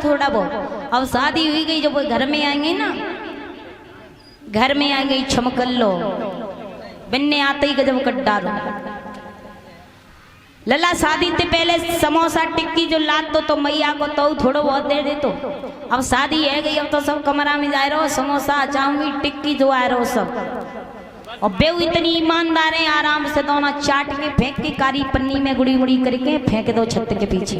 थोड़ा बहुत। अब शादी हुई गई, जब घर में आएंगे ना, घर में आ गई छमकल्लो बिन्ने आते ही गजब कट डालो। लला शादी से पहले समोसा टिक्की जो लाद तो मैया को तो थोड़ा बहुत दे दे तो। अब शादी है गई, अब तो सब कमरा में जा रहे हो, समोसा चाउमीन टिक्की जो आ रहे हो सब। और बेऊ इतनी ईमानदार है, आराम से दोनों चाट के फेंक के कारी पन्नी में गुड़ी गुड़ी करके फेंक दो छत के पीछे।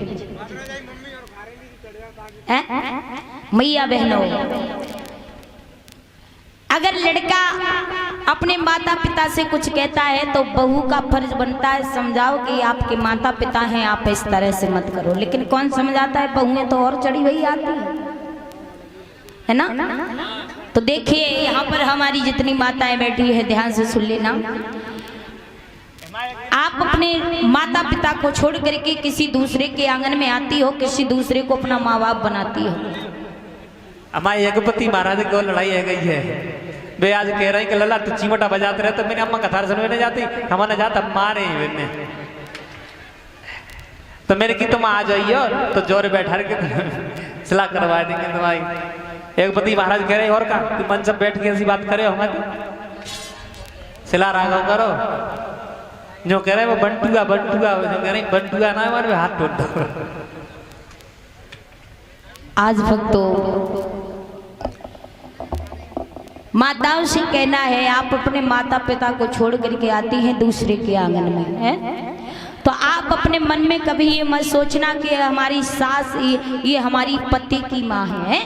मैया बहनों, अगर लड़का अपने माता पिता से कुछ कहता है तो बहू का फर्ज बनता है समझाओ कि आपके माता पिता हैं, आप इस तरह से मत करो। लेकिन कौन समझाता है, बहुएं तो और चढ़ी हुई आती है ना। तो देखिए यहाँ पर हमारी जितनी माताएं बैठी है, ध्यान से सुन लेना। आप अपने माता पिता को छोड़ करके किसी दूसरे के आंगन में आती हो, किसी दूसरे को अपना माँ बाप बनाती हो। हमारे यज्ञपति महाराज को लड़ाई है गई है, वे आज कह रहे हैं कि लला तू चिमटा बजाते रहे, तो मेरी अम्मा कथार सुनने नहीं जाती, हमारे जाता मारे ही तो मेरे की तुम आ जाइए तो जोर बैठा के सलाह करवा देंगे तुम्हारी। यज्ञपति महाराज कह रहे और का तुम मन सब बैठ के ऐसी बात करे हमारी सलाह राघव करो। जो कह रहे वो बंटुआ बंटुआ, जो कह रहे बंटुआ ना हमारे हाथ टूट दो। आज भक्तों माताओं से कहना है, आप अपने माता पिता को छोड़ करके आती हैं दूसरे के आंगन में है, तो आप अपने मन में कभी ये मत सोचना कि हमारी सास ये हमारी पति की माँ है।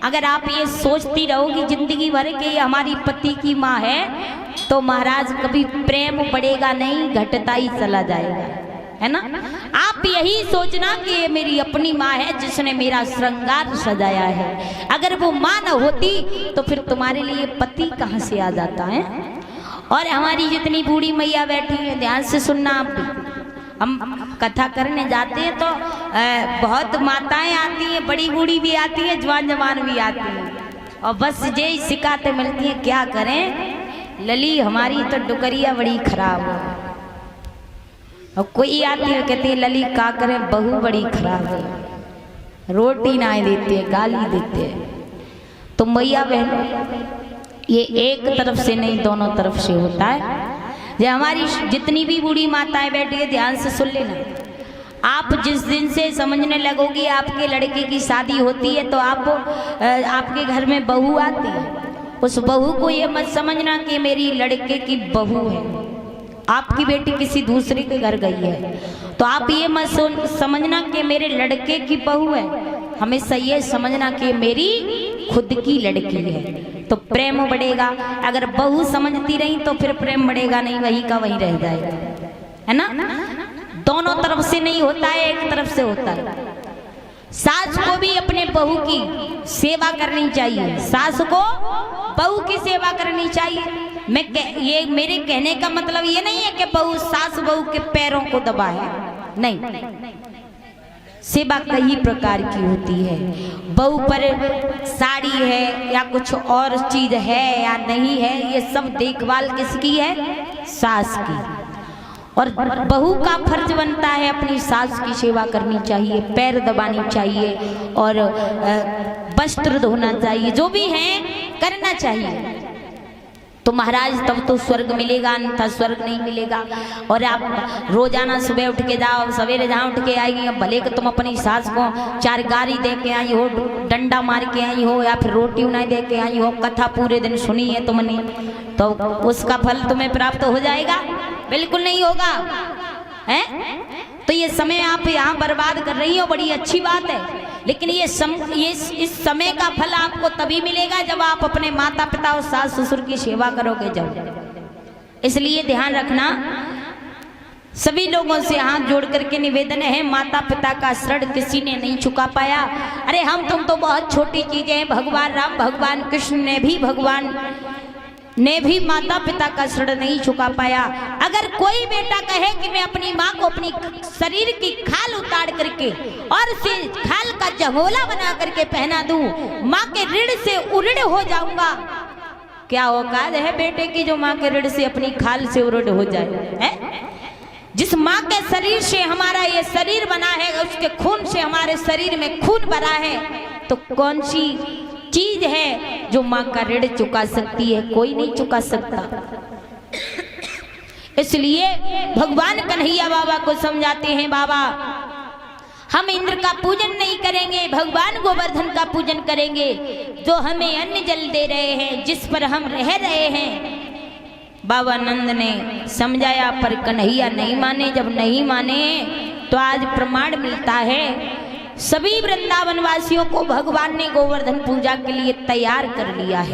अगर आप ये सोचती रहोगी जिंदगी भर कि ये हमारी पति की माँ है, तो महाराज कभी प्रेम बढ़ेगा नहीं, घटता ही चला जाएगा, है ना। आप यही सोचना कि ये मेरी अपनी माँ है जिसने मेरा श्रृंगार सजाया है। अगर वो माँ न होती तो फिर तुम्हारे लिए पति कहाँ से आ जाता है। और हमारी जितनी बूढ़ी मैया बैठी है, ध्यान से सुनना। आप भी हम कथा करने जाते हैं तो बहुत माताएं आती हैं, बड़ी बूढ़ी भी आती है, जवान जवान भी आती है, और बस यही शिकायतें मिलती हैं। क्या करें लली, हमारी तो डुकरिया बड़ी खराब है। और कोई आती है कहती है लली का करें, बहू बड़ी खराब है, रोटी ना देते है, गाली देते है। तो मैया बहन ये एक तरफ से नहीं, दोनों तरफ से होता है। ये हमारी जितनी भी बूढ़ी माताएं बैठी है, ध्यान से सुन लेना। आप जिस दिन से समझने लगोगी आपके लड़के की शादी होती है, तो आपके घर में बहू आती है, उस बहू को ये मत समझना कि मेरी लड़के की बहू है। आपकी बेटी किसी दूसरे के घर गई है तो आप ये मत समझना कि मेरे लड़के की बहू है, हमेशा ये समझना कि मेरी खुद की लड़की है, तो प्रेम बढ़ेगा। अगर बहू समझती रही तो फिर प्रेम बढ़ेगा नहीं, वही का वही रह जाएगा, है ना। दोनों तरफ से नहीं होता है, एक तरफ से होता है। सास को भी अपने बहू की सेवा करनी चाहिए, सास को बहू की सेवा करनी चाहिए। ये मेरे कहने का मतलब ये नहीं है कि बहू सास बहू के पैरों को दबाए, नहीं। सेवा कई प्रकार की होती है। बहू पर साड़ी है या कुछ और चीज है या नहीं है, ये सब देखभाल किसकी है, सास की। और बहू का फर्ज बनता है अपनी सास की सेवा करनी चाहिए, पैर दबानी चाहिए और वस्त्र धोना चाहिए, जो भी है करना चाहिए। तो महाराज तब तो स्वर्ग मिलेगा, अन्यथा स्वर्ग नहीं मिलेगा। और आप रोजाना सुबह उठ के जाओ, सवेरे जहाँ उठ के आएगी, भले कि तुम अपनी सास को 4 गारी दे के आई हो, डंडा मार के आई हो, या फिर रोटी उन्हें दे के आई हो, कथा पूरे दिन सुनी है तुमने, तो उसका फल तुम्हें प्राप्त हो जाएगा? बिल्कुल नहीं होगा, है। तो ये समय आप यहाँ बर्बाद कर रही हो, बड़ी अच्छी बात है, लेकिन इस समय का फल आपको तभी मिलेगा जब आप अपने माता पिता और सास ससुर की सेवा करोगे जब। इसलिए ध्यान रखना, सभी लोगों से हाथ जोड़ करके निवेदन है, माता पिता का ऋण किसी ने नहीं चुका पाया। अरे हम तुम तो बहुत छोटी चीजें हैं, भगवान राम भगवान कृष्ण ने भी माता पिता का ऋण नहीं चुका पाया। अगर कोई बेटा कहे कि मैं अपनी माँ को अपनी शरीर की खाल उतार करके और उसे खाल का जंघोला बना करके पहना दूं, माँ के ऋण से उऋण हो जाऊंगा, क्या औकात है बेटे की जो माँ के ऋण से अपनी खाल से उऋण हो जाए, है? जिस माँ के शरीर से हमारा ये शरीर बना है, उसके खून से हमारे शरीर में खून भरा है, तो कौन सी चीज है जो माँ का ऋण चुका सकती है? कोई नहीं चुका सकता। इसलिए भगवान कन्हैया बाबा को समझाते हैं, बाबा हम इंद्र का पूजन नहीं करेंगे, भगवान गोवर्धन का पूजन करेंगे, जो हमें अन्न जल दे रहे हैं, जिस पर हम रह रहे हैं। बाबा नंद ने समझाया, पर कन्हैया नहीं माने। जब नहीं माने तो आज प्रमाण मिलता है, सभी वृंदावन वासियों को भगवान ने गोवर्धन पूजा के लिए तैयार कर लिया है।